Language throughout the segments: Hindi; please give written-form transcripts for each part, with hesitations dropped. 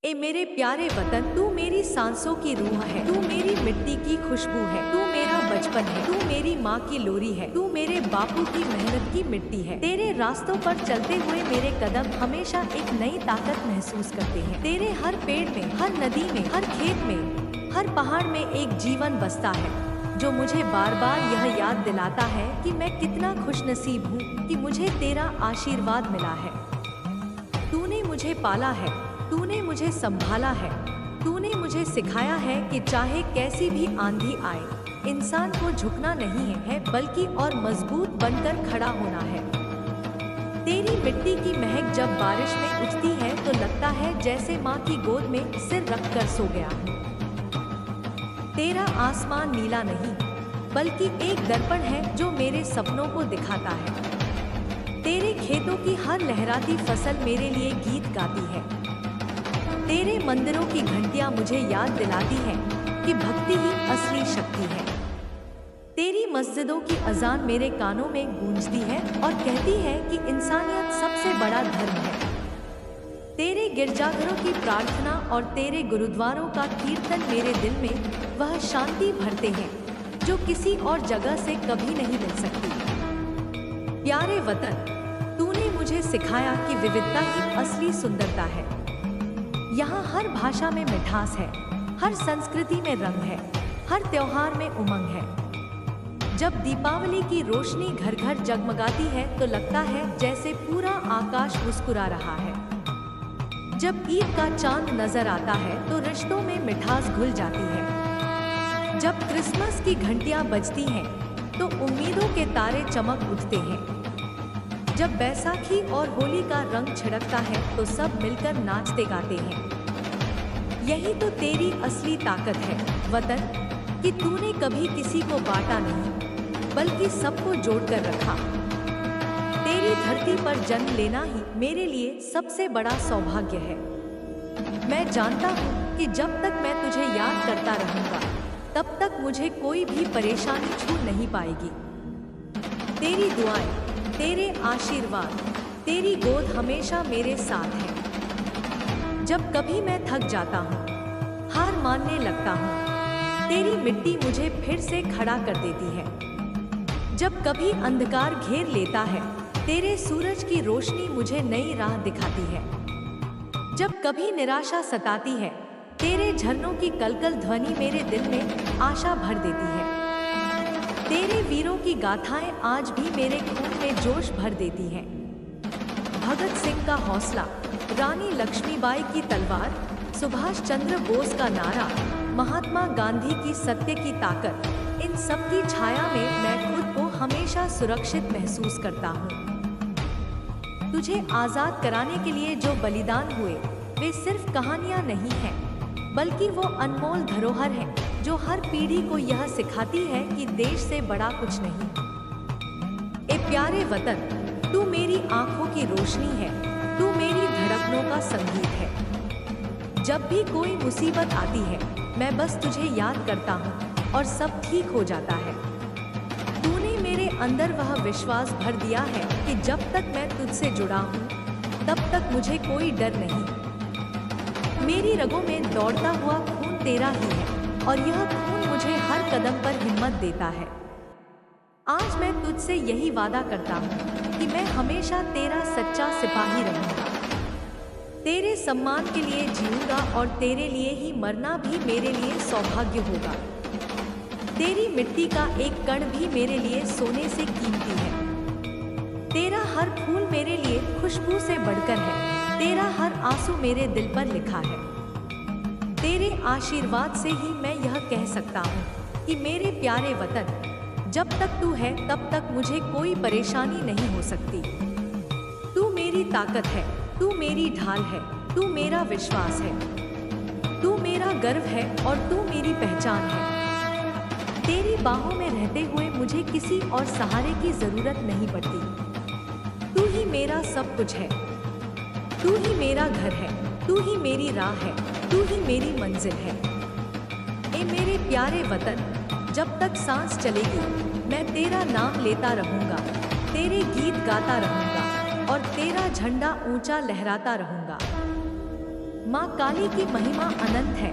ए मेरे प्यारे वतन, तू मेरी सांसों की रूह है, तू मेरी मिट्टी की खुशबू है, तू मेरा बचपन है, तू मेरी माँ की लोरी है, तू मेरे बापू की मेहनत की मिट्टी है। तेरे रास्तों पर चलते हुए मेरे कदम हमेशा एक नई ताकत महसूस करते हैं। तेरे हर पेड़ में, हर नदी में, हर खेत में, हर पहाड़ में एक जीवन बसता है जो मुझे बार बार यह याद दिलाता है कि मैं कितना खुशनसीब हूँ कि मुझे तेरा आशीर्वाद मिला है। तूने मुझे पाला है, तूने मुझे संभाला है, तूने मुझे सिखाया है कि चाहे कैसी भी आंधी आए, इंसान को झुकना नहीं है बल्कि और मजबूत बनकर खड़ा होना है। तेरी मिट्टी की महक जब बारिश में उठती है तो लगता है जैसे माँ की गोद में सिर रखकर सो गया हूँ। तेरा आसमान नीला नहीं बल्कि एक दर्पण है जो मेरे सपनों को दिखाता है। तेरे खेतों की हर लहराती फसल मेरे लिए गीत गाती है। तेरे मंदिरों की घंटियां मुझे याद दिलाती है कि भक्ति ही असली शक्ति है। तेरी मस्जिदों की अजान मेरे कानों में गूंजती है और कहती है कि इंसानियत सबसे बड़ा धर्म है। तेरे गिरजाघरों की प्रार्थना और तेरे गुरुद्वारों का कीर्तन मेरे दिल में वह शांति भरते हैं जो किसी और जगह से कभी नहीं मिल सकती। प्यारे वतन, तूने मुझे सिखाया कि विविधता ही असली सुंदरता है। यहाँ हर भाषा में मिठास है, हर संस्कृति में रंग है, हर त्योहार में उमंग है। जब दीपावली की रोशनी घर घर जगमगाती है तो लगता है जैसे पूरा आकाश मुस्कुरा रहा है। जब ईद का चांद नजर आता है तो रिश्तों में मिठास घुल जाती है। जब क्रिसमस की घंटियां बजती हैं तो उम्मीदों के तारे चमक उठते हैं। जब बैसाखी और होली का रंग छिड़कता है तो सब मिलकर नाचते गाते हैं। यही तो तेरी असली ताकत है वतन, कि तूने कभी किसी को बांटा नहीं बल्कि सबको जोड़कर रखा। तेरी धरती पर जन्म लेना ही मेरे लिए सबसे बड़ा सौभाग्य है। मैं जानता हूँ कि जब तक मैं तुझे याद करता रहूँगा तब तक मुझे कोई भी परेशानी छू नहीं पाएगी। तेरी दुआएं, तेरे आशीर्वाद, तेरी गोद हमेशा मेरे साथ है। जब कभी मैं थक जाता हूँ, हार मानने लगता हूँ, तेरी मिट्टी मुझे फिर से खड़ा कर देती है। जब कभी अंधकार घेर लेता है, तेरे सूरज की रोशनी मुझे नई राह दिखाती है। जब कभी निराशा सताती है, तेरे झरनों की कलकल ध्वनि मेरे दिल में आशा भर देती है। तेरे वीरों की गाथाएं आज भी मेरे खून में जोश भर देती हैं। भगत सिंह का हौसला, रानी लक्ष्मीबाई की तलवार, सुभाष चंद्र बोस का नारा, महात्मा गांधी की सत्य की ताकत, इन सब की छाया में मैं खुद को हमेशा सुरक्षित महसूस करता हूँ। तुझे आजाद कराने के लिए जो बलिदान हुए वे सिर्फ कहानियाँ नहीं हैं बल्कि वो अनमोल धरोहर हैं जो हर पीढ़ी को यह सिखाती है कि देश से बड़ा कुछ नहीं। ए प्यारे वतन, तू मेरी आंखों की रोशनी है, तू मेरी धड़कनों का संगीत है। जब भी कोई मुसीबत आती है मैं बस तुझे याद करता हूँ और सब ठीक हो जाता है। तूने मेरे अंदर वह विश्वास भर दिया है कि जब तक मैं तुझसे जुड़ा हूँ तब तक मुझे कोई डर नहीं। मेरी रगों में दौड़ता हुआ खून तेरा ही है और यह खून मुझे हर कदम पर हिम्मत देता है। आज मैं तुझसे यही वादा करता हूँ कि मैं हमेशा तेरा सच्चा सिपाही रहूँगा। तेरे सम्मान के लिए जीऊँगा और तेरे लिए ही मरना भी मेरे लिए सौभाग्य होगा। तेरी मिट्टी का एक कण भी मेरे लिए सोने से कीमती है। तेरा हर फूल मेरे लिए खुशबू से बढ़कर है। तेरा हर आंसू मेरे दिल पर लिखा है। तेरे आशीर्वाद से ही मैं यह कह सकता हूँ कि मेरे प्यारे वतन, जब तक तू है तब तक मुझे कोई परेशानी नहीं हो सकती। तू मेरी ताकत है, तू मेरी ढाल है, तू मेरा विश्वास है, तू मेरा गर्व है और तू मेरी पहचान है। तेरी बाहों में रहते हुए मुझे किसी और सहारे की जरूरत नहीं पड़ती। तू ही मेरा सब कुछ है, तू ही मेरा घर है, तू ही मेरी राह है, तू ही मेरी मंजिल है। ए मेरे प्यारे वतन, जब तक सांस चलेगी मैं तेरा नाम लेता रहूँगा, तेरे गीत गाता रहूँगा और तेरा झंडा ऊंचा लहराता रहूँगा। माँ काली की महिमा अनंत है।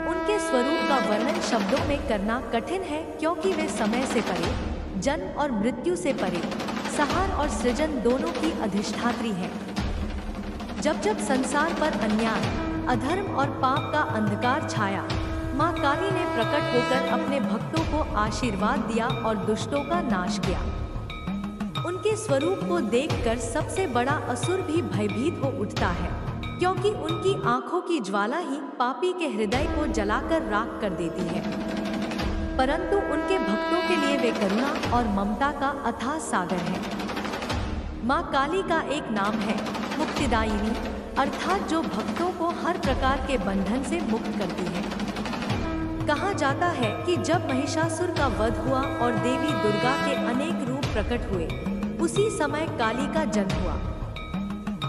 उनके स्वरूप का वर्णन शब्दों में करना कठिन है, क्योंकि वे समय से परे, जन्म और मृत्यु से परे, संहार और सृजन दोनों की अधिष्ठात्री हैं। जब जब संसार पर अन्याय, अधर्म और पाप का अंधकार छाया, माँ काली ने प्रकट होकर अपने भक्तों को आशीर्वाद दिया और दुष्टों का नाश किया। उनके स्वरूप को देखकर सबसे बड़ा असुर भी भयभीत हो उठता है, क्योंकि उनकी आंखों की ज्वाला ही पापी के हृदय को जलाकर राख कर देती है। परंतु उनके भक्तों के लिए वे करुणा और ममता का अथाह सागर है। माँ काली का एक नाम है मुक्तिदायिनी, अर्थात जो भक्तों को हर प्रकार के बंधन से मुक्त करती है। कहा जाता है कि जब महिषासुर का वध हुआ और देवी दुर्गा के अनेक रूप प्रकट हुए, उसी समय काली का जन्म हुआ।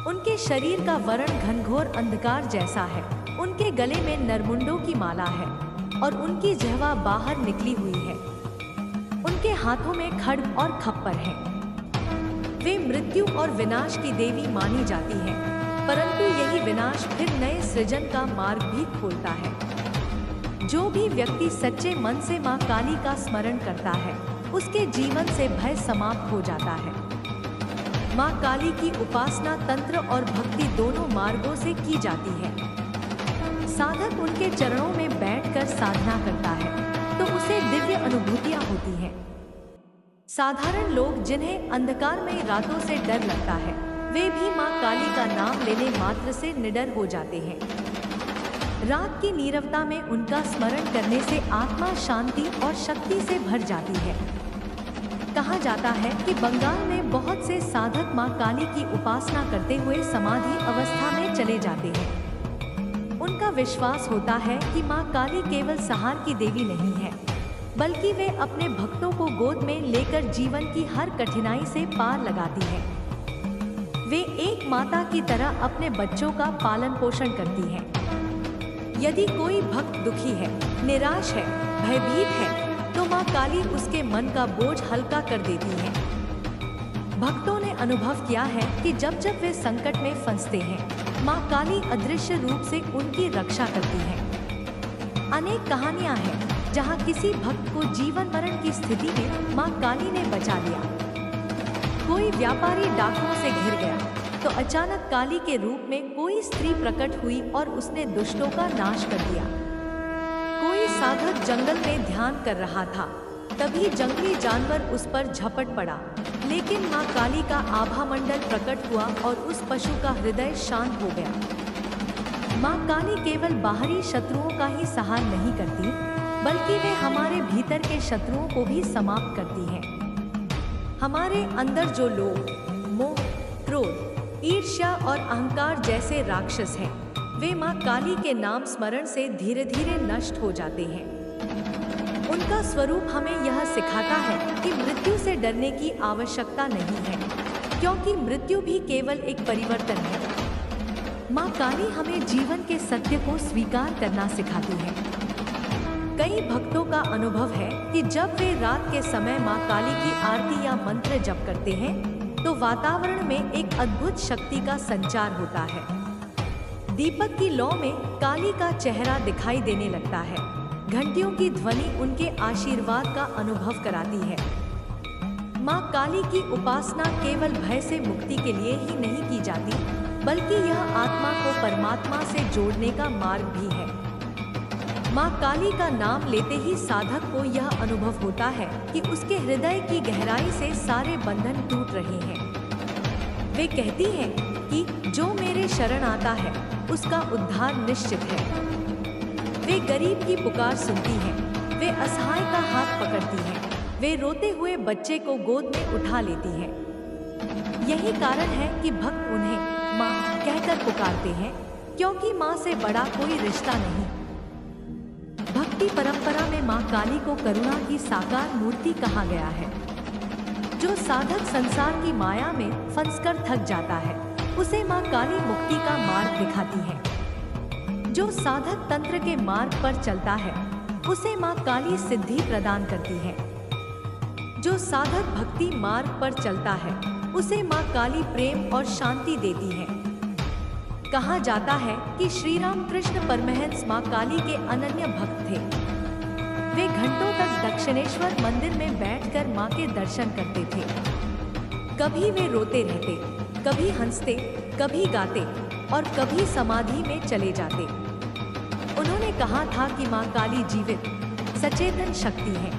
उनके शरीर का वर्ण घनघोर अंधकार जैसा है। उनके गले में नरमुंडों की माला है और उनकी जिह्वा बाहर निकली हुई है। उनके हाथों में खड्ग और खप्पर है। वे मृत्यु और विनाश की देवी मानी जाती हैं, परंतु यही विनाश फिर नए सृजन का मार्ग भी खोलता है। जो भी व्यक्ति सच्चे मन से माँ काली का स्मरण करता है, उसके जीवन से भय समाप्त हो जाता है। माँ काली की उपासना तंत्र और भक्ति दोनों मार्गों से की जाती है। साधक उनके चरणों में बैठकर साधना करता है तो उसे दिव्य अनुभूतियां होती हैं। साधारण लोग जिन्हें अंधकार में रातों से डर लगता है, वे भी माँ काली का नाम लेने मात्र से निडर हो जाते हैं। रात की नीरवता में उनका स्मरण करने से आत्मा शांति और शक्ति से भर जाती है। कहा जाता है कि बंगाल में बहुत से साधक माँ काली की उपासना करते हुए समाधि अवस्था में चले जाते हैं। उनका विश्वास होता है कि माँ काली केवल संहार की देवी नहीं है, बल्कि वे अपने भक्तों को गोद में लेकर जीवन की हर कठिनाई से पार लगाती है। वे एक माता की तरह अपने बच्चों का पालन पोषण करती हैं। यदि कोई भक्त दुखी है, निराश है, भयभीत है, तो माँ काली उसके मन का बोझ हल्का कर देती है। भक्तों ने अनुभव किया है कि जब जब वे संकट में फंसते हैं, माँ काली अदृश्य रूप से उनकी रक्षा करती है। अनेक कहानियां हैं जहां किसी भक्त को जीवन मरण की स्थिति में माँ काली ने बचा लिया। कोई व्यापारी डाकुओं से घिर गया तो अचानक काली के रूप में कोई स्त्री प्रकट हुई और उसने दुष्टों का नाश कर दिया। कोई साधक जंगल में ध्यान कर रहा था, तभी जंगली जानवर उस पर झपट पड़ा, लेकिन माँ काली का आभा मंडल प्रकट हुआ और उस पशु का हृदय शांत हो गया। माँ काली केवल बाहरी शत्रुओं का ही सहार नहीं करती, बल्कि वे हमारे भीतर के शत्रुओं को भी समाप्त करती हैं। हमारे अंदर जो लोभ, मोह, क्रोध, ईर्ष्या और अहंकार जैसे राक्षस हैं, वे माँ काली के नाम स्मरण से धीरे धीरे नष्ट हो जाते हैं। उनका स्वरूप हमें यह सिखाता है कि मृत्यु से डरने की आवश्यकता नहीं है, क्योंकि मृत्यु भी केवल एक परिवर्तन है। माँ काली हमें जीवन के सत्य को स्वीकार करना सिखाती है। कई भक्तों का अनुभव है कि जब वे रात के समय माँ काली की आरती या मंत्र जप करते हैं, तो वातावरण में एक अद्भुत शक्ति का संचार होता है। दीपक की लौ में काली का चेहरा दिखाई देने लगता है। घंटियों की ध्वनि उनके आशीर्वाद का अनुभव कराती है। माँ काली की उपासना केवल भय से मुक्ति के लिए ही नहीं की जाती, बल्कि यह आत्मा को परमात्मा से जोड़ने का मार्ग भी है। माँ काली का नाम लेते ही साधक को यह अनुभव होता है कि उसके हृदय की गहराई से सारे बंधन टूट रहे हैं। वे कहती हैं कि जो मेरे शरण आता है, उसका उद्धार निश्चित है। वे गरीब की पुकार सुनती हैं, वे असहाय का हाथ पकड़ती हैं, वे रोते हुए बच्चे को गोद में उठा लेती हैं। यही कारण है कि भक्त उन्हें माँ कहकर पुकारते हैं, क्योंकि माँ से बड़ा कोई रिश्ता नहीं। भक्ति परंपरा में माँ काली को करुणा की साकार मूर्ति कहा गया है। जो साधक संसार की माया में फंसकर थक जाता है, उसे माँ काली मुक्ति का मार्ग दिखाती है। जो साधक तंत्र के मार्ग पर चलता है, उसे माँ काली सिद्धि प्रदान करती है। जो साधक भक्ति मार्ग पर चलता है, उसे माँ काली प्रेम और शांति देती है। कहा जाता है कि श्री राम कृष्ण परमहंस मां काली के अनन्य भक्त थे। वे घंटों तक दक्षिणेश्वर मंदिर में बैठकर मां के दर्शन करते थे। कभी वे रोते रहते, कभी हंसते, कभी गाते और कभी समाधि में चले जाते। उन्होंने कहा था कि मां काली जीवित सचेतन शक्ति है।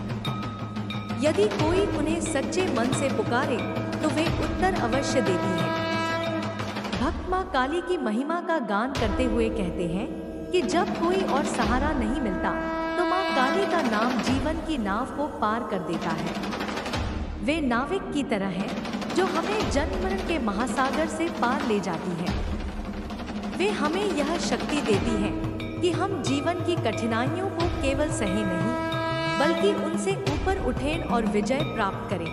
यदि कोई उन्हें सच्चे मन से पुकारे तो वे उत्तर अवश्य देती है। भक्त मां काली की महिमा का गान करते हुए कहते हैं कि जब कोई और सहारा नहीं मिलता तो मां काली का नाम जीवन की नाव को पार कर देता है। वे नाविक की तरह हैं जो हमें जन्म मरण के महासागर से पार ले जाती है। वे हमें यह शक्ति देती हैं कि हम जीवन की कठिनाइयों को केवल सहे नहीं बल्कि उनसे ऊपर उठें और विजय प्राप्त करें।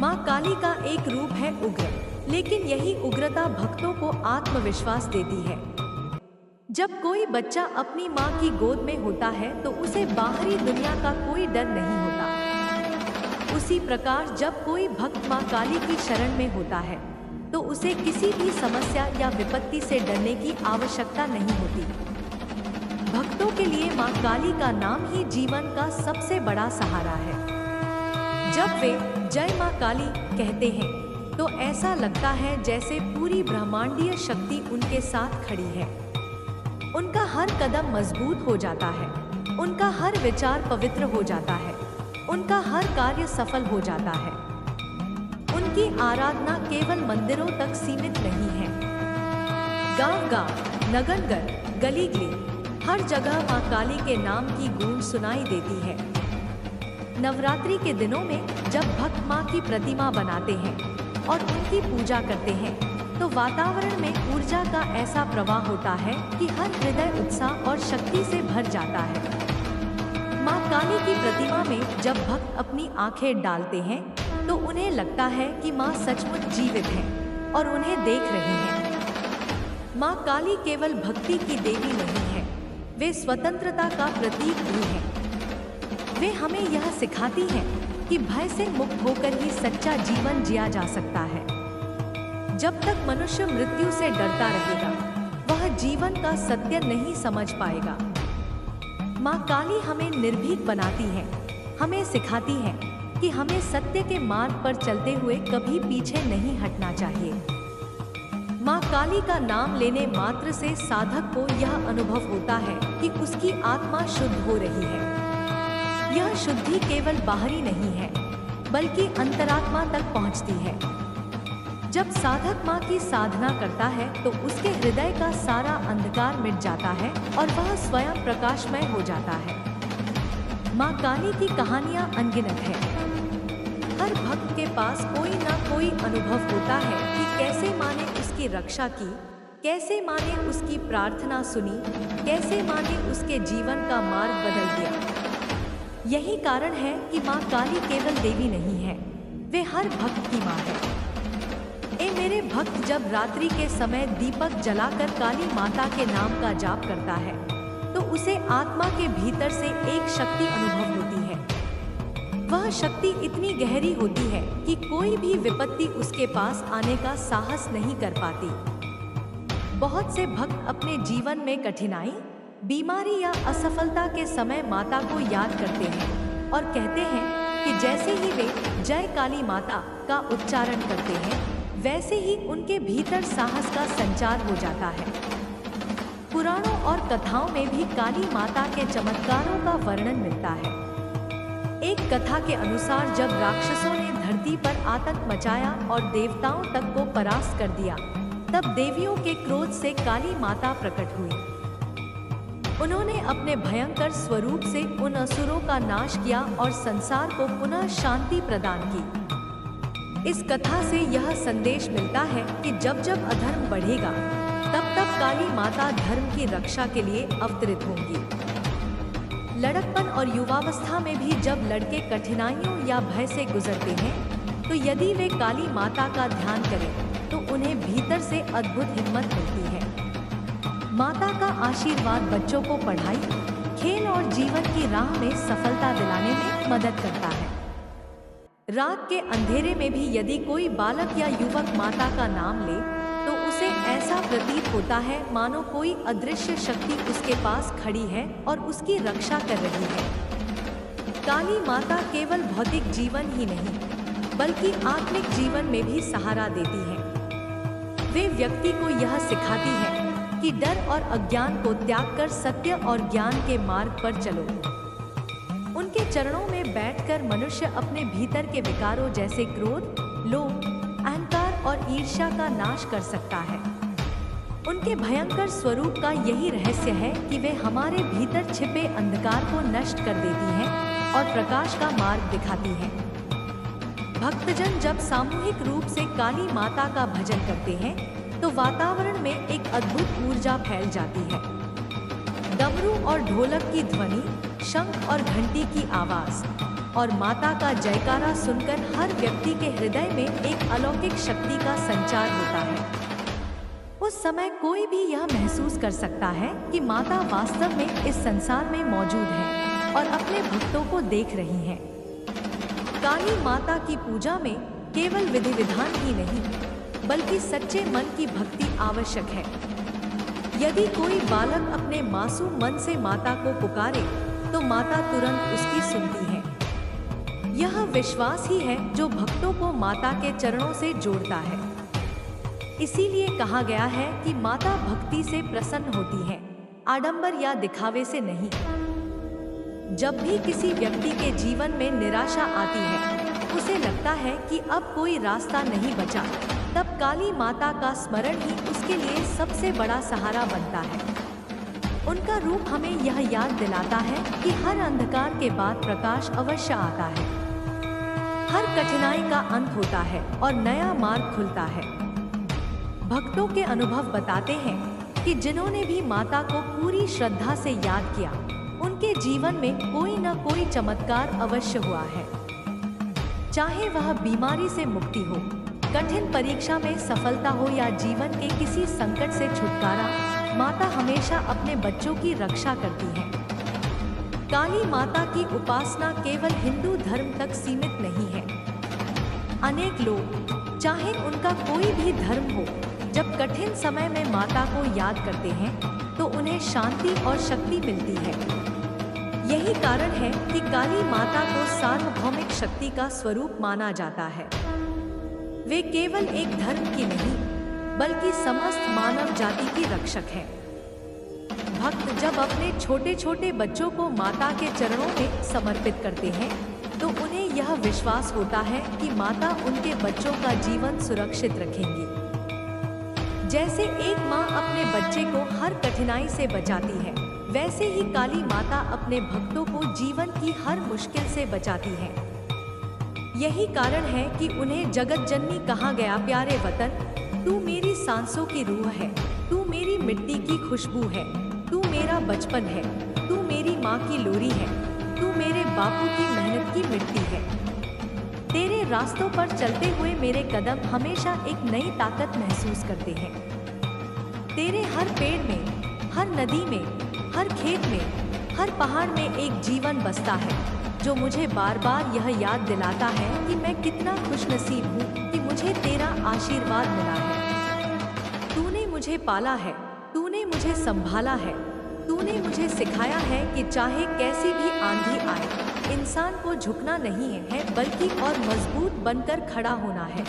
मां काली का एक रूप है उग्र, लेकिन यही उग्रता भक्तों को आत्मविश्वास देती है। जब कोई बच्चा अपनी मां की गोद में होता है तो उसे बाहरी दुनिया का कोई डर नहीं होता। उसी प्रकार जब कोई भक्त मां काली की शरण में होता है तो उसे किसी भी समस्या या विपत्ति से डरने की आवश्यकता नहीं होती। भक्तों के लिए मां काली का नाम ही जीवन का सबसे बड़ा सहारा है। जब वे जय मां काली कहते हैं तो ऐसा लगता है जैसे पूरी ब्रह्मांडीय शक्ति उनके साथ खड़ी है। उनका हर कदम मजबूत हो जाता है, उनका हर विचार पवित्र हो जाता है, उनका हर कार्य सफल हो जाता है। उनकी आराधना केवल मंदिरों तक सीमित नहीं है। गांव-गांव, नगर-नगर, गली-गली, हर जगह मां काली के नाम की गूंज सुनाई देती है। नवरात्रि के दिनों में जब भक्त मां की प्रतिमा बनाते हैं और उनकी पूजा करते हैं तो वातावरण में ऊर्जा का ऐसा प्रवाह होता है कि हर हृदय उत्साह और शक्ति से भर जाता है। मां काली की प्रतिमा में जब भक्त अपनी आंखें डालते हैं तो उन्हें लगता है कि मां सचमुच जीवित हैं और उन्हें देख रही हैं। मां काली केवल भक्ति की देवी नहीं है, वे स्वतंत्रता का प्रतीक भी हैं। वे हमें यह सिखाती हैं कि भय से मुक्त होकर ही सच्चा जीवन जिया जा सकता है। जब तक मनुष्य मृत्यु से डरता रहेगा, वह जीवन का सत्य नहीं समझ पाएगा। मां काली हमें निर्भीक बनाती है, हमें सिखाती है कि हमें सत्य के मार्ग पर चलते हुए कभी पीछे नहीं हटना चाहिए। मां काली का नाम लेने मात्र से साधक को यह अनुभव होता है कि उसकी आत्मा शुद्ध हो रही है। यह शुद्धि केवल बाहरी नहीं है, बल्कि अंतरात्मा तक पहुंचती है। जब साधक मां की साधना करता है तो उसके हृदय का सारा अंधकार मिट जाता है और वह स्वयं प्रकाशमय हो जाता है। मां काली की कहानियां अनगिनत है। हर भक्त के पास कोई ना कोई अनुभव होता है कि कैसे मां ने उसकी रक्षा की, कैसे मां ने उसकी प्रार्थना सुनी, कैसे मां ने उसके जीवन का मार्ग बदल दिया। यही कारण है कि मां काली केवल देवी नहीं है, वे हर भक्त की मां है। मेरे भक्त जब रात्रि के समय दीपक जलाकर काली माता के नाम का जाप करता है तो उसे आत्मा के भीतर से एक शक्ति अनुभव होती है। वह शक्ति इतनी गहरी होती है कि कोई भी विपत्ति उसके पास आने का साहस नहीं कर पाती। बहुत से भक्त अपने जीवन में कठिनाई, बीमारी या असफलता के समय माता को याद करते हैं और कहते हैं कि जैसे ही वे जय काली माता का उच्चारण करते हैं वैसे ही उनके भीतर साहस का संचार हो जाता है। पुराणों और कथाओं में भी काली माता के चमत्कारों का वर्णन मिलता है। एक कथा के अनुसार जब राक्षसों ने धरती पर आतंक मचाया और देवताओं तक को परास्त कर दिया, तब देवियों के क्रोध से काली माता प्रकट हुई। उन्होंने अपने भयंकर स्वरूप से उन असुरों का नाश किया और संसार को पुनः शांति प्रदान की। इस कथा से यह संदेश मिलता है कि जब जब अधर्म बढ़ेगा तब तब काली माता धर्म की रक्षा के लिए अवतरित होंगी। लड़कपन और युवावस्था में भी जब लड़के कठिनाइयों या भय से गुजरते हैं तो यदि वे काली माता का ध्यान करें तो उन्हें भीतर से अद्भुत हिम्मत मिलती है। माता का आशीर्वाद बच्चों को पढ़ाई, खेल और जीवन की राह में सफलता दिलाने में मदद करता है। रात के अंधेरे में भी यदि कोई बालक या युवक माता का नाम ले तो उसे उसे ऐसा प्रतीत होता है मानो कोई अदृश्य शक्ति उसके पास खड़ी है और उसकी रक्षा कर रही है। काली माता केवल भौतिक जीवन ही नहीं बल्कि आत्मिक जीवन में भी सहारा देती है। वे व्यक्ति को यह सिखाती है कि डर और अज्ञान को त्याग कर सत्य और ज्ञान के मार्ग पर चलो। उनके चरणों में बैठकर मनुष्य अपने भीतर के विकारों जैसे क्रोध, लोभ, अहंकार और ईर्ष्या का नाश कर सकता है। उनके भयंकर स्वरूप का यही रहस्य है कि वे हमारे भीतर छिपे अंधकार को नष्ट कर देती हैं और प्रकाश का मार्ग दिखाती हैं। भक्तजन जब सामूहिक रूप से काली माता का भजन करते हैं तो वातावरण में एक अद्भुत ऊर्जा फैल जाती है। डमरू और ढोलक की ध्वनि, शंख और घंटी की आवाज और माता का जयकारा सुनकर हर व्यक्ति के हृदय में एक अलौकिक शक्ति का संचार होता है। उस समय कोई भी यह महसूस कर सकता है कि माता वास्तव में इस संसार में मौजूद है और अपने भक्तों को देख रही है। काली माता की पूजा में केवल विधि विधान ही नहीं बल्कि सच्चे मन की भक्ति आवश्यक है। यदि कोई बालक अपने मासूम मन से माता को पुकारे तो माता तुरंत उसकी सुनती है। यह विश्वास ही है जो भक्तों को माता के चरणों से जोड़ता है। इसीलिए कहा गया है कि माता भक्ति से प्रसन्न होती है, आडंबर या दिखावे से नहीं। जब भी किसी व्यक्ति के जीवन में निराशा आती है, उसे लगता है कि अब कोई रास्ता नहीं बचा, तब काली माता का स्मरण ही उसके लिए सबसे बड़ा सहारा बनता है। उनका रूप हमें यह याद दिलाता है कि हर अंधकार के बाद प्रकाश अवश्य आता है। हर कठिनाई का अंत होता है और नया मार्ग खुलता है। भक्तों के अनुभव बताते हैं कि जिन्होंने भी माता को पूरी श्रद्धा से याद किया, उनके जीवन में कोई न कोई चमत्कार अवश्य हुआ है। चाहे वह बीमारी से मुक्ति हो, कठिन परीक्षा में सफलता हो या जीवन के किसी संकट से छुटकारा, माता हमेशा अपने बच्चों की रक्षा करती है। काली माता की उपासना केवल हिंदू धर्म तक सीमित नहीं है। अनेक लोग, चाहे उनका कोई भी धर्म हो, जब कठिन समय में माता को याद करते हैं तो उन्हें शांति और शक्ति मिलती है। यही कारण है कि काली माता को सार्वभौमिक शक्ति का स्वरूप माना जाता है। वे केवल एक धर्म की नहीं बल्कि समस्त मानव जाति की रक्षक है। भक्त जब अपने छोटे छोटे बच्चों को माता के चरणों में समर्पित करते हैं तो उन्हें यह विश्वास होता है कि माता उनके बच्चों का जीवन सुरक्षित रखेंगी। जैसे एक माँ अपने बच्चे को हर कठिनाई से बचाती है, वैसे ही काली माता अपने भक्तों को जीवन की हर मुश्किल से बचाती है। यही कारण है कि उन्हें जगत जननी कहा गया। प्यारे वतन, तू मेरी सांसों की रूह है, तू मेरी मिट्टी की खुशबू है, तू मेरा बचपन है, तू मेरी माँ की लोरी है, तू मेरे बापू की मेहनत की मिट्टी है। तेरे रास्तों पर चलते हुए मेरे कदम हमेशा एक नई ताकत महसूस करते हैं। तेरे हर पेड़ में, हर नदी में, हर खेत में, हर पहाड़ में एक जीवन बसता है जो मुझे बार बार यह याद दिलाता है कि मैं कितना खुशनसीब हूँ कि मुझे तेरा आशीर्वाद मिला है। तूने मुझे पाला है, तूने मुझे संभाला है, तूने मुझे सिखाया है कि चाहे कैसी भी आंधी आए, इंसान को झुकना नहीं है बल्कि और मजबूत बनकर खड़ा होना है।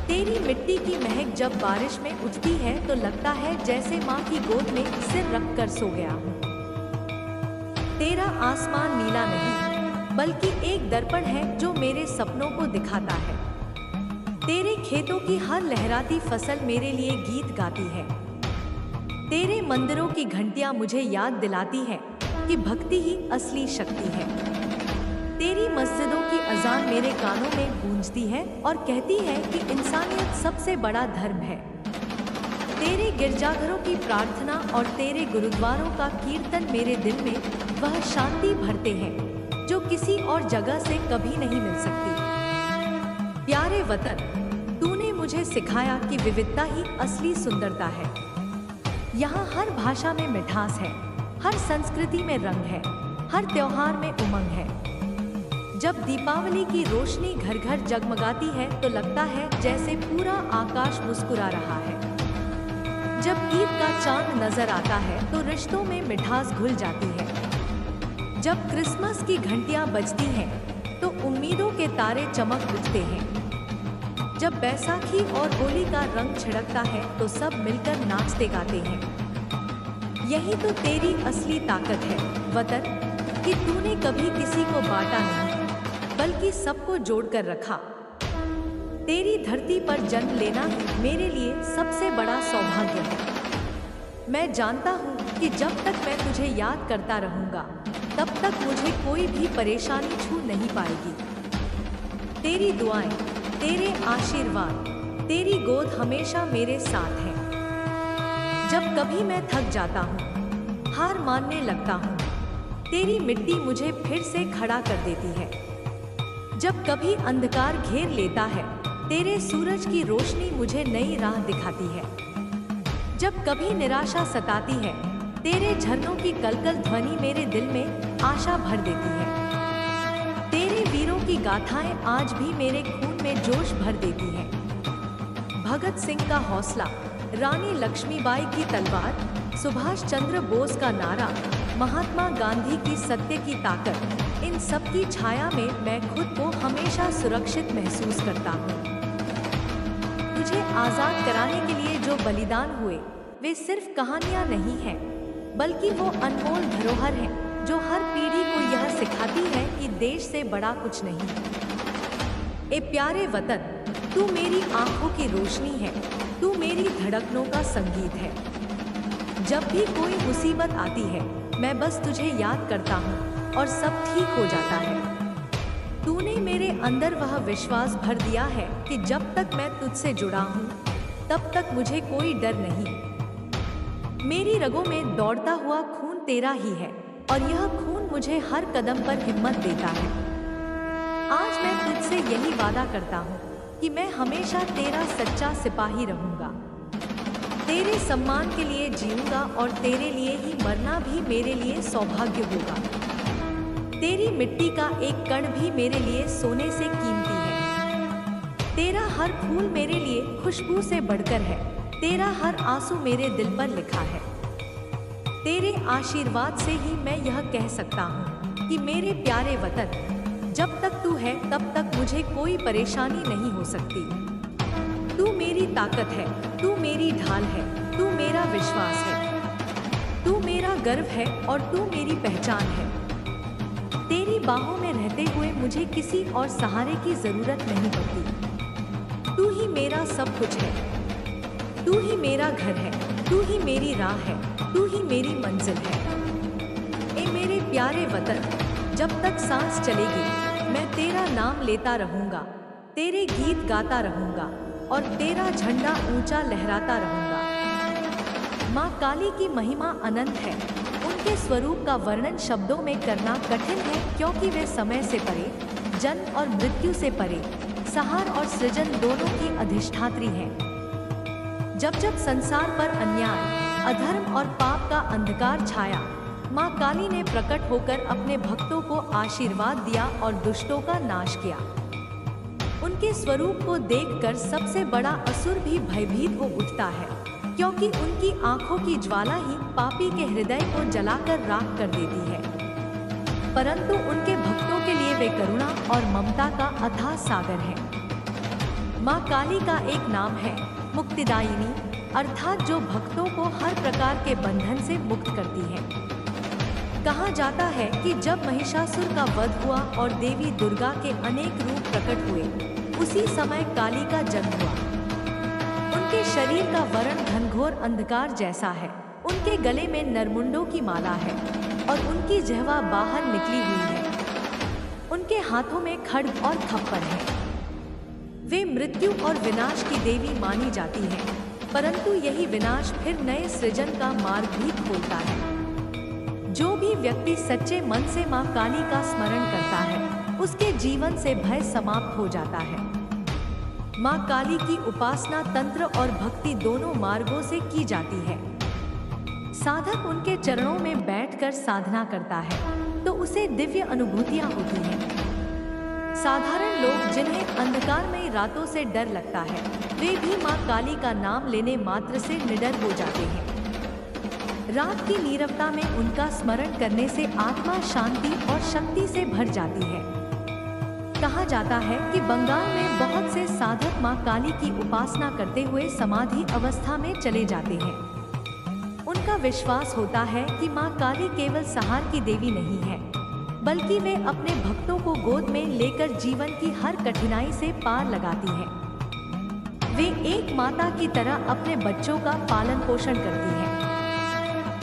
तेरी मिट्टी की महक जब बारिश में उठती है तो लगता है जैसे माँ की गोद में सिर रख कर सो गया हूँ। तेरा आसमान नीला नहीं बल्कि एक दर्पण है जो मेरे सपनों को दिखाता है। तेरे खेतों की हर लहराती फसल मेरे लिए गीत गाती है। तेरे मंदिरों की घंटियां मुझे याद दिलाती है कि भक्ति ही असली शक्ति है। तेरी मस्जिदों की अजान मेरे कानों में गूंजती है और कहती है कि इंसानियत सबसे बड़ा धर्म है। तेरे गिरजाघरों की प्रार्थना और तेरे गुरुद्वारों का कीर्तन मेरे दिल में वह शांति भरते हैं जो किसी और जगह से कभी नहीं मिल सकती। प्यारे वतन, तूने मुझे सिखाया कि विविधता ही असली सुंदरता है। यहाँ हर भाषा में मिठास है, हर संस्कृति में रंग है, हर त्योहार में उमंग है। जब दीपावली की रोशनी घर घर जगमगाती है तो लगता है जैसे पूरा आकाश मुस्कुरा रहा है। जब ईद का चांद नजर आता है तो रिश्तों में मिठास घुल जाती है। जब क्रिसमस की घंटियां बजती हैं तो उम्मीदों के तारे चमक उठते हैं। जब बैसाखी और होली का रंग छिड़कता है तो सब मिलकर नाचते गाते हैं। यही तो तेरी असली ताकत है वतन, कि तूने कभी किसी को बांटा नहीं बल्कि सबको जोड़कर रखा। तेरी धरती पर जन्म लेना मेरे लिए सबसे बड़ा सौभाग्य है। मैं जानता हूँ कि जब तक मैं तुझे याद करता रहूँगा तब तक मुझे कोई भी परेशानी छू नहीं पाएगी। तेरी दुआएं, तेरे आशीर्वाद, तेरी गोद हमेशा मेरे साथ है। जब कभी मैं थक जाता हूँ, हार मानने लगता हूँ, तेरी मिट्टी मुझे फिर से खड़ा कर देती है। जब कभी अंधकार घेर लेता है, तेरे सूरज की रोशनी मुझे नई राह दिखाती है। जब कभी निराशा सताती है, तेरे झरनों की कलकल ध्वनि मेरे दिल में आशा भर देती है। तेरे वीरों की गाथाएं आज भी मेरे खून में जोश भर देती हैं। भगत सिंह का हौसला, रानी लक्ष्मीबाई की तलवार, सुभाष चंद्र बोस का नारा, महात्मा गांधी की सत्य की ताकत, इन सब की छाया में मैं खुद को हमेशा सुरक्षित महसूस करता हूँ। तुझे आजाद कराने के लिए जो बलिदान हुए वे सिर्फ कहानियां नहीं हैं, बल्कि वो अनमोल धरोहर हैं जो हर पीढ़ी को यह सिखाती है कि देश से बड़ा कुछ नहीं। ए प्यारे वतन, तू मेरी आंखों की रोशनी है, तू मेरी धड़कनों का संगीत है। जब भी कोई मुसीबत आती है मैं बस तुझे याद करता हूँ और सब ठीक हो जाता है। तूने मेरे अंदर वह विश्वास भर दिया है कि जब तक मैं तुझसे जुड़ा हूँ तब तक मुझे कोई डर नहीं। मेरी रगों में दौड़ता हुआ खून तेरा ही है और यह खून मुझे हर कदम पर हिम्मत देता है। आज मैं तुझसे यही वादा करता हूँ कि मैं हमेशा तेरा सच्चा सिपाही रहूँगा। तेरे सम्मान के लिए जीऊँगा और तेरे लिए ही मरना भी मेरे लिए सौभाग्य होगा। तेरी मिट्टी का एक कण भी मेरे लिए सोने से कीमती है। तेरा हर फूल मेरे लिए खुशबू से बढ़कर है। तेरा हर आंसू मेरे दिल पर लिखा है। तेरे आशीर्वाद से ही मैं यह कह सकता हूँ कि मेरे प्यारे वतन, जब तक तू है तब तक मुझे कोई परेशानी नहीं हो सकती। तू मेरी ताकत है, तू मेरी ढाल है, तू मेरा विश्वास है, तू मेरा गर्व है और तू मेरी पहचान है। तेरी बाहों में रहते हुए मुझे किसी और सहारे की जरूरत नहीं पड़ती। तू ही मेरा सब कुछ है, तू ही मेरा घर है, तू ही मेरी राह है, तू ही मेरी मंजिल है। ए मेरे प्यारे वतन, जब तक सांस चलेगी मैं तेरा नाम लेता रहूँगा, तेरे गीत गाता रहूँगा और तेरा झंडा ऊंचा लहराता रहूँगा। माँ काली की महिमा अनंत है। उनके स्वरूप का वर्णन शब्दों में करना कठिन है क्योंकि वे समय से परे, जन्म और मृत्यु से परे, संहार और सृजन दोनों की अधिष्ठात्री हैं। जब जब संसार पर अन्याय, अधर्म और पाप का अंधकार छाया, माँ काली ने प्रकट होकर अपने भक्तों को आशीर्वाद दिया और दुष्टों का नाश किया। उनके स्वरूप को देखकर सबसे बड़ा असुर भी भयभीत हो उठता है, क्योंकि उनकी आंखों की ज्वाला ही पापी के हृदय को जलाकर राख कर देती है। परंतु उनके भक्तों के लिए वे करुणा और ममता का अथाह सागर है। माँ काली का एक नाम है मुक्तिदायिनी, अर्थात जो भक्तों को हर प्रकार के बंधन से मुक्त करती है। कहा जाता है कि जब महिषासुर का वध हुआ और देवी दुर्गा के अनेक रूप प्रकट हुए, उसी समय काली का जन्म हुआ। उनके शरीर का वर्ण घनघोर अंधकार जैसा है, उनके गले में नरमुंडों की माला है और उनकी जिह्वा बाहर निकली हुई है। उनके हाथों में खड्ग और खप्पर है। वे मृत्यु और विनाश की देवी मानी जाती हैं, परंतु यही विनाश फिर नए सृजन का मार्ग भी खोलता है। जो भी व्यक्ति सच्चे मन से माँ काली का स्मरण करता है, उसके जीवन से भय समाप्त हो जाता है। माँ काली की उपासना तंत्र और भक्ति दोनों मार्गों से की जाती है। साधक उनके चरणों में बैठकर साधना करता है तो उसे दिव्य अनुभूतियाँ होती हैं। साधारण लोग जिन्हें अंधकारमयी रातों से डर लगता है, वे भी माँ काली का नाम लेने मात्र से निडर हो जाते हैं। रात की नीरवता में उनका स्मरण करने से आत्मा शांति और शक्ति से भर जाती है। कहा जाता है कि बंगाल में बहुत से साधक माँ काली की उपासना करते हुए समाधि अवस्था में चले जाते हैं। उनका विश्वास होता है कि माँ काली केवल सहार की देवी नहीं है, बल्कि वे अपने भक्तों को गोद में लेकर जीवन की हर कठिनाई से पार लगाती है। वे एक माता की तरह अपने बच्चों का पालन पोषण करती है।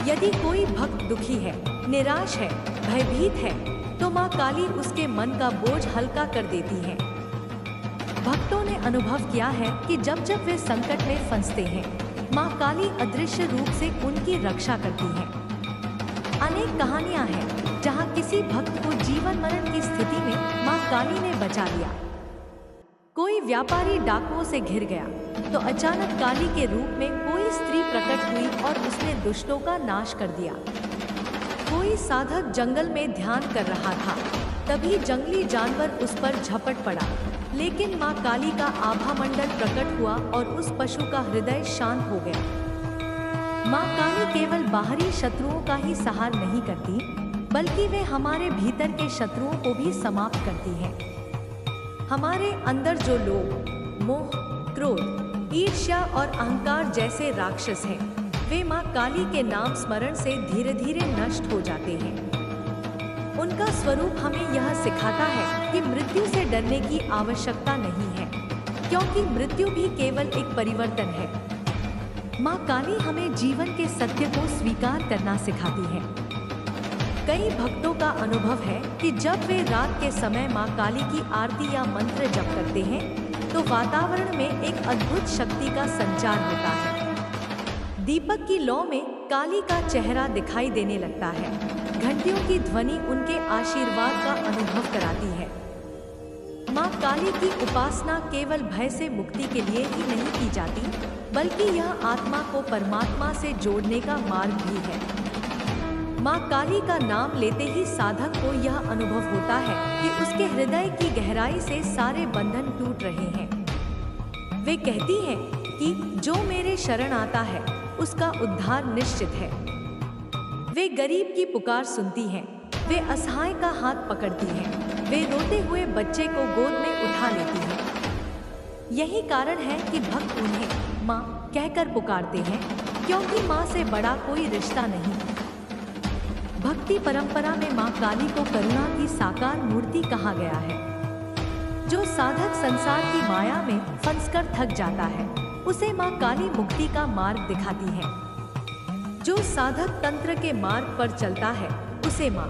यदि कोई भक्त दुखी है, निराश है, भयभीत है, तो माँ काली उसके मन का बोझ हल्का कर देती है। भक्तों ने अनुभव किया है कि जब जब वे संकट में फंसते हैं, माँ काली अदृश्य रूप से उनकी रक्षा करती है। अनेक कहानियां हैं जहां किसी भक्त को जीवन मरण की स्थिति में माँ काली ने बचा लिया। कोई व्यापारी डाकुओं से घिर गया तो अचानक काली के रूप में कोई स्त्री प्रकट हुई और उसने दुष्टों का नाश कर दिया। कोई साधक जंगल में ध्यान कर रहा था, तभी जंगली जानवर उस पर झपट पड़ा, लेकिन माँ काली का आभा मंडल प्रकट हुआ और उस पशु का हृदय शांत हो गया। माँ काली केवल बाहरी शत्रुओं का ही सहार नहीं करती, बल्कि वे हमारे भीतर के शत्रुओं को भी समाप्त करती है। हमारे अंदर जो लोग मोह, क्रोध, ईर्ष्या और अहंकार जैसे राक्षस हैं, वे माँ काली के नाम स्मरण से धीरे धीरे नष्ट हो जाते हैं। उनका स्वरूप हमें यह सिखाता है कि मृत्यु से डरने की आवश्यकता नहीं है, क्योंकि मृत्यु भी केवल एक परिवर्तन है। माँ काली हमें जीवन के सत्य को स्वीकार करना सिखाती है। कई भक्तों का अनुभव है कि जब वे रात के समय माँ काली की आरती या मंत्र जप करते हैं, तो वातावरण में एक अद्भुत शक्ति का संचार होता है। दीपक की लौ में काली का चेहरा दिखाई देने लगता है। घंटियों की ध्वनि उनके आशीर्वाद का अनुभव कराती है। माँ काली की उपासना केवल भय से मुक्ति के लिए ही नहीं की जाती, बल्कि यह आत्मा को परमात्मा से जोड़ने का मार्ग भी है। माँ काली का नाम लेते ही साधक को यह अनुभव होता है कि उसके हृदय की गहराई से सारे बंधन टूट रहे हैं। वे कहती हैं कि जो मेरे शरण आता है उसका उद्धार निश्चित है। वे गरीब की पुकार सुनती हैं, वे असहाय का हाथ पकड़ती हैं, वे रोते हुए बच्चे को गोद में उठा लेती हैं। यही कारण है कि भक्त उन्हें माँ कहकर पुकारते हैं, क्योंकि माँ से बड़ा कोई रिश्ता नहीं। भक्ति परंपरा में माँ काली को करुणा की साकार मूर्ति कहा गया है। जो साधक संसार की माया में फंसकर थक जाता है, उसे माँ काली मुक्ति का मार्ग दिखाती है। जो साधक तंत्र के मार्ग पर चलता है, उसे माँ